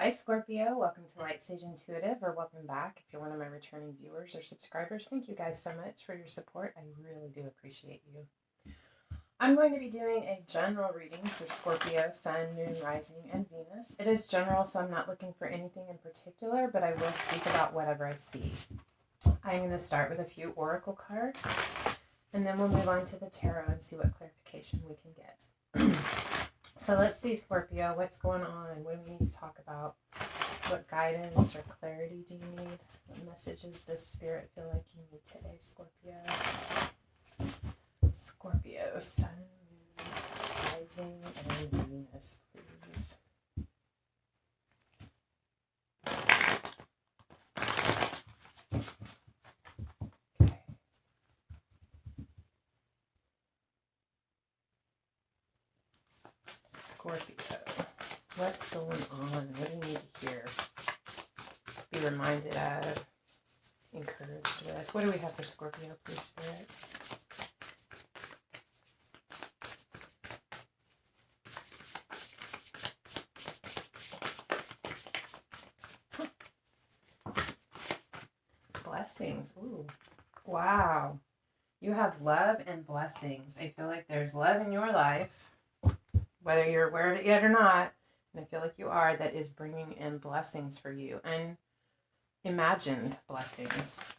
Hi Scorpio, welcome to Lightsageintuitive, or welcome back if you're one of my returning viewers or subscribers. Thank you guys so much for your support. I really do appreciate you. I'm going to be doing a general reading for Scorpio, Sun, Moon, Rising, and Venus. It is general, so I'm not looking for anything in particular, but I will speak about whatever I see. I'm going to start with a few oracle cards, and then we'll move on to the tarot and see what clarification we can get. So let's see, Scorpio, what's going on? What do we need to talk about? What guidance or clarity do you need? What messages does Spirit feel like you need today, Scorpio? Scorpio, Sun, Moon, Rising, and Venus, please. Okay. Scorpio, what's going on? What do you need to hear? Be reminded of, encouraged with. What do we have for Scorpio, please, Spirit? Blessings. Ooh. Wow. You have love and blessings. I feel like there's love in your life, whether you're aware of it yet or not, and I feel like you are, that is bringing in blessings for you, and imagined blessings.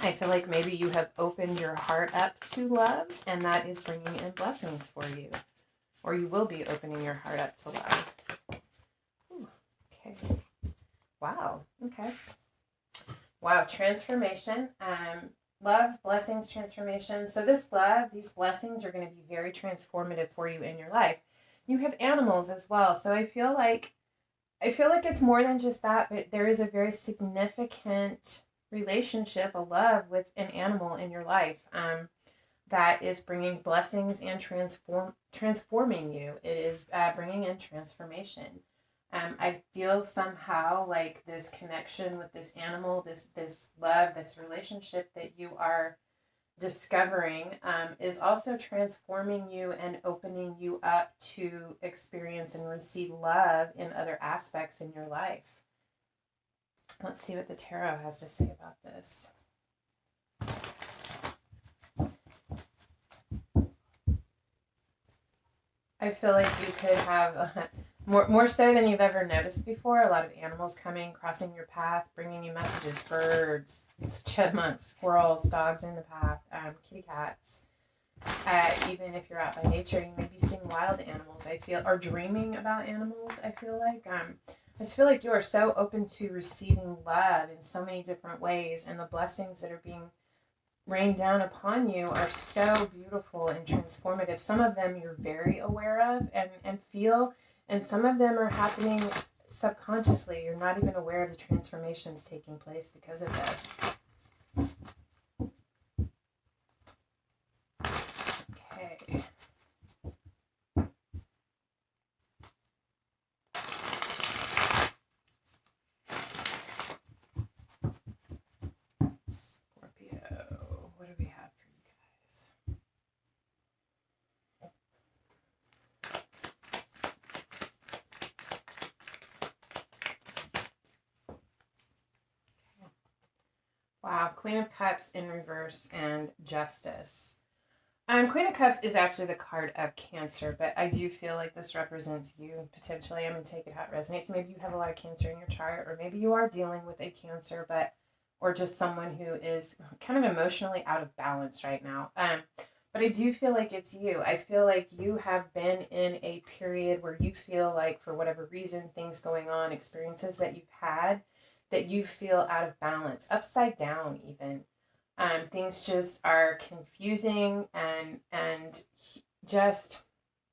I feel like maybe you have opened your heart up to love, and that is bringing in blessings for you, or you will be opening your heart up to love. Ooh, okay. Wow. Okay. Wow. Transformation. Love, blessings, transformation. So this love, these blessings are going to be very transformative for you in your life. You have animals as well. So I feel like it's more than just that, but there is a very significant relationship, a love with an animal in your life that is bringing blessings and transforming you. It is bringing in transformation. I feel somehow like this connection with this animal, this love, this relationship that you are discovering is also transforming you and opening you up to experience and receive love in other aspects in your life. Let's see what the tarot has to say about this. I feel like you could have more so than you've ever noticed before, a lot of animals coming, crossing your path, bringing you messages. Birds, chipmunks, squirrels, dogs in the path, kitty cats. Even if you're out by nature, you may be seeing wild animals, I feel, or dreaming about animals, I feel like. I just feel like you are so open to receiving love in so many different ways, and the blessings that are being rained down upon you are so beautiful and transformative. Some of them you're very aware of and feel, and some of them are happening subconsciously. You're not even aware of the transformations taking place because of this. Okay. Scorpio, what do we have for you guys? Wow, Queen of Cups in reverse and Justice. Queen of Cups is actually the card of Cancer, but I do feel like this represents you potentially. I'm going to take it how it resonates. Maybe you have a lot of Cancer in your chart, or maybe you are dealing with a Cancer, or just someone who is kind of emotionally out of balance right now. But I do feel like it's you. I feel like you have been in a period where you feel like, for whatever reason, things going on, experiences that you've had, that you feel out of balance, upside down even. Things just are confusing and just,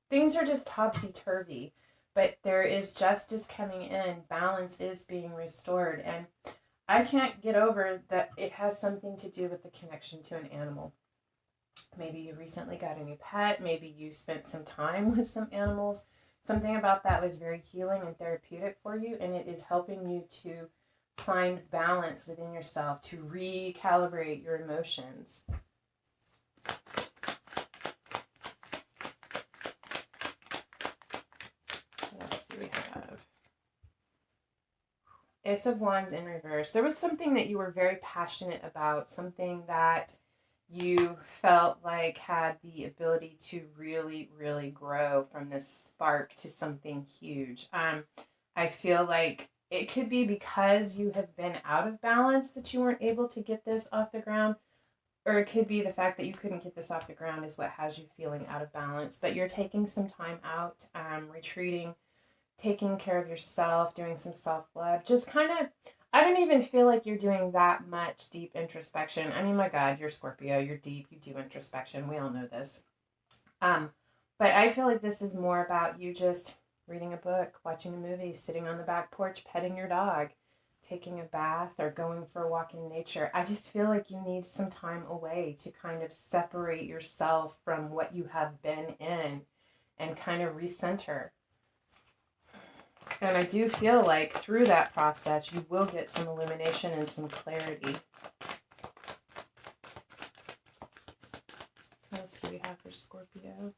things are just topsy-turvy. But there is justice coming in. Balance is being restored. And I can't get over that it has something to do with the connection to an animal. Maybe you recently got a new pet. Maybe you spent some time with some animals. Something about that was very healing and therapeutic for you, and it is helping you to find balance within yourself, to recalibrate your emotions. What else do we have? Ace of Wands in reverse. There was something that you were very passionate about, something that you felt like had the ability to really, really grow from this spark to something huge. I feel like it could be because you have been out of balance that you weren't able to get this off the ground, or it could be the fact that you couldn't get this off the ground is what has you feeling out of balance. But you're taking some time out, retreating, taking care of yourself, doing some self-love, just kind of, I don't even feel like you're doing that much deep introspection. I mean, my God, you're Scorpio, you're deep, you do introspection. We all know this. But I feel like this is more about you just reading a book, watching a movie, sitting on the back porch, petting your dog, taking a bath, or going for a walk in nature. I just feel like you need some time away to kind of separate yourself from what you have been in and kind of recenter. And I do feel like through that process, you will get some illumination and some clarity. What else do we have for Scorpio?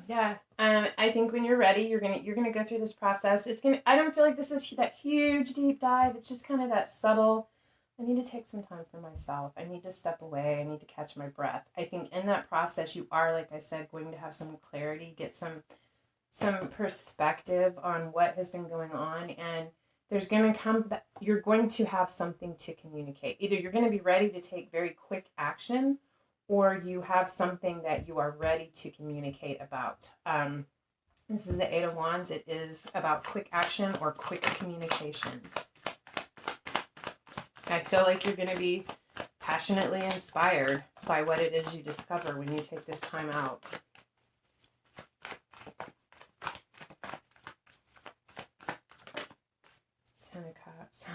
Yeah. I think when you're ready, you're gonna go through this process. I don't feel like this is that huge deep dive. It's just kind of that subtle. I need to take some time for myself. I need to step away. I need to catch my breath. I think in that process, you are, like I said, going to have some clarity, get some perspective on what has been going on, and there's going to come that you're going to have something to communicate. Either you're going to be ready to take very quick action, or you have something that you are ready to communicate about. This is the Eight of Wands. It is about quick action or quick communication. I feel like you're going to be passionately inspired by what it is you discover when you take this time out. Ten of Cups.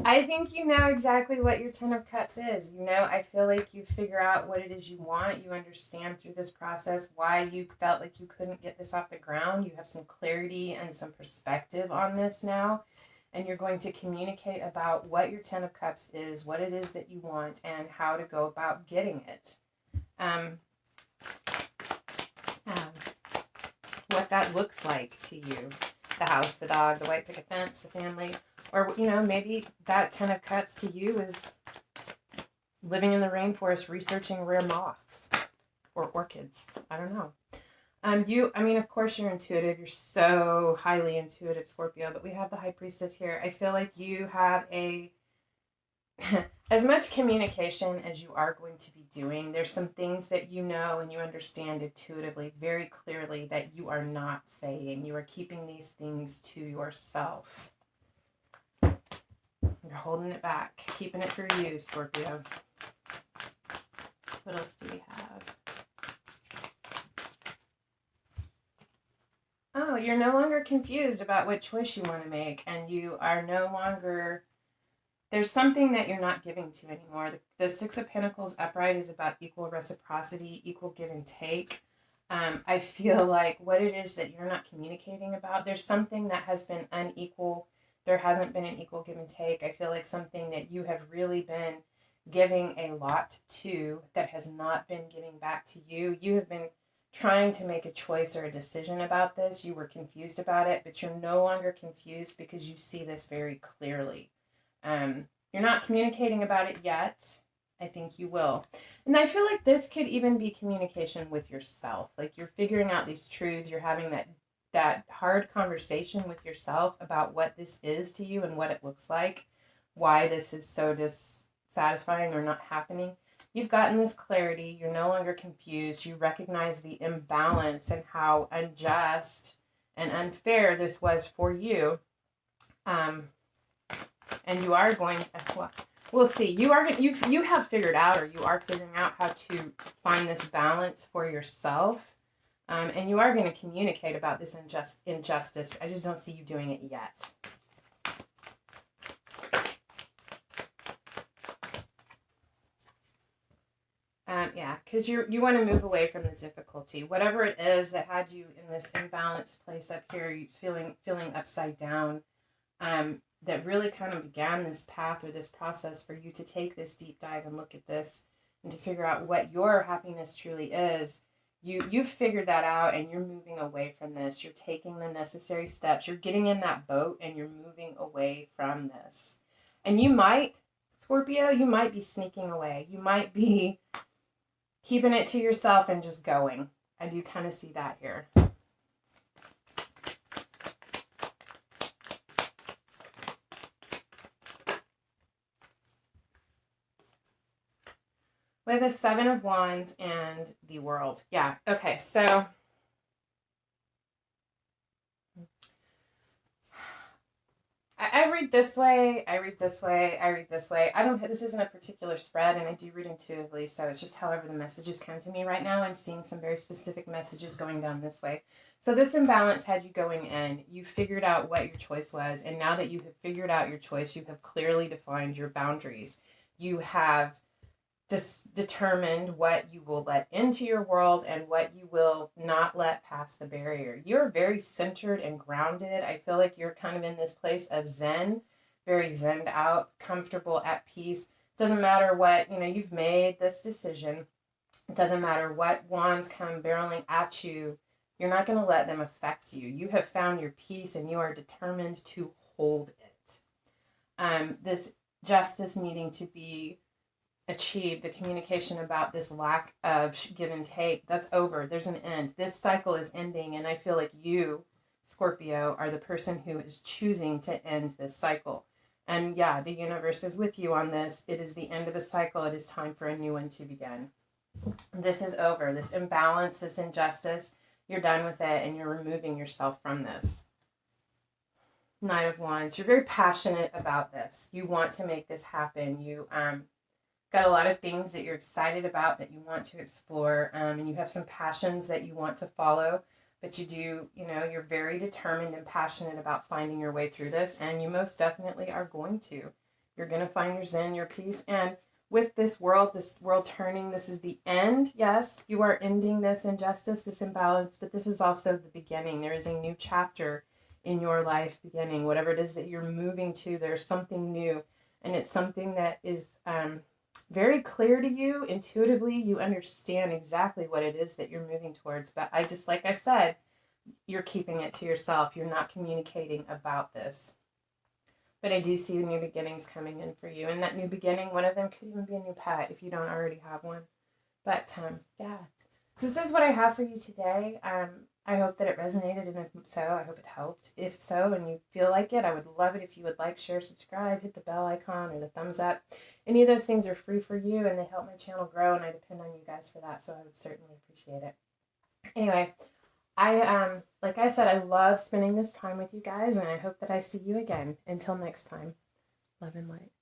I think you know exactly what your Ten of Cups is. I feel like you figure out what it is you want. You understand through this process why you felt like you couldn't get this off the ground. You have some clarity and some perspective on this now. And you're going to communicate about what your Ten of Cups is, what it is that you want, and how to go about getting it. What that looks like to you. The house, the dog, the white picket fence, the family. Or, maybe that Ten of Cups to you is living in the rainforest researching rare moths or orchids. I don't know. Of course you're intuitive. You're so highly intuitive, Scorpio, but we have the High Priestess here. I feel like you have as much communication as you are going to be doing. There's some things that you know and you understand intuitively, very clearly, that you are not saying. You are keeping these things to yourself. You're holding it back, keeping it for you, Scorpio. What else do we have? Oh, you're no longer confused about what choice you want to make, and you are no longer... There's something that you're not giving to anymore. The Six of Pentacles upright is about equal reciprocity, equal give and take. I feel like what it is that you're not communicating about, there's something that has been unequal. There hasn't been an equal give and take. I feel like something that you have really been giving a lot to that has not been giving back to you. You have been trying to make a choice or a decision about this. You were confused about it, but you're no longer confused because you see this very clearly. You're not communicating about it yet. I think you will. And I feel like this could even be communication with yourself. Like you're figuring out these truths. You're having that hard conversation with yourself about what this is to you and what it looks like, why this is so dissatisfying or not happening. You've gotten this clarity. You're no longer confused. You recognize the imbalance and how unjust and unfair this was for you. And you are going to, we'll see. You have figured out, or you are figuring out how to find this balance for yourself. And you are going to communicate about this injustice. I just don't see you doing it yet. Because you want to move away from the difficulty. Whatever it is that had you in this imbalanced place up here, you're feeling upside down, that really kind of began this path or this process for you to take this deep dive and look at this and to figure out what your happiness truly is. You've figured that out, and you're moving away from this. You're taking the necessary steps. You're getting in that boat and you're moving away from this. And you might, Scorpio, you might be sneaking away. You might be keeping it to yourself and just going. I do kind of see that here. With a 7 of Wands and the World. Yeah, okay, so I read this way, I read this way, I read this way. This isn't a particular spread, and I do read intuitively, so it's just however the messages come to me right now. I'm seeing some very specific messages going down this way. So this imbalance had you going in. You figured out what your choice was, and now that you have figured out your choice, you have clearly defined your boundaries. You have determined what you will let into your world and what you will not let pass the barrier. You're very centered and grounded. I feel like you're kind of in this place of zen, very zened out, comfortable, at peace. Doesn't matter what, you've made this decision. It doesn't matter what wands come barreling at you. You're not going to let them affect you. You have found your peace and you are determined to hold it. This justice needing to be achieved, the communication about this lack of give and take, that's over. There's an end. This cycle is ending, and I feel like you, Scorpio, are the person who is choosing to end this cycle. And yeah, the universe is with you on this. It is the end of a cycle. It is time for a new one to begin. This is over. This imbalance, this injustice, you're done with it, and you're removing yourself from this. Knight of Wands. You're very passionate about this. You want to make this happen. You got a lot of things that you're excited about, that you want to explore, and you have some passions that you want to follow, but you're very determined and passionate about finding your way through this, and you most definitely are going to. You're going to find your zen, your peace, and with this world turning, this is the end. Yes, you are ending this injustice, this imbalance, but this is also the beginning. There is a new chapter in your life beginning. Whatever it is that you're moving to, there's something new, and it's something that is very clear to you. Intuitively, you understand exactly what it is that you're moving towards. But like I said, you're keeping it to yourself. You're not communicating about this. But I do see new beginnings coming in for you. And that new beginning, one of them could even be a new pet if you don't already have one. But yeah. So this is what I have for you today. I hope that it resonated, and if so, I hope it helped. If so, and you feel like it, I would love it if you would like, share, subscribe, hit the bell icon or the thumbs up. Any of those things are free for you, and they help my channel grow, and I depend on you guys for that, so I would certainly appreciate it. Anyway, like I said, I love spending this time with you guys, and I hope that I see you again. Until next time, love and light.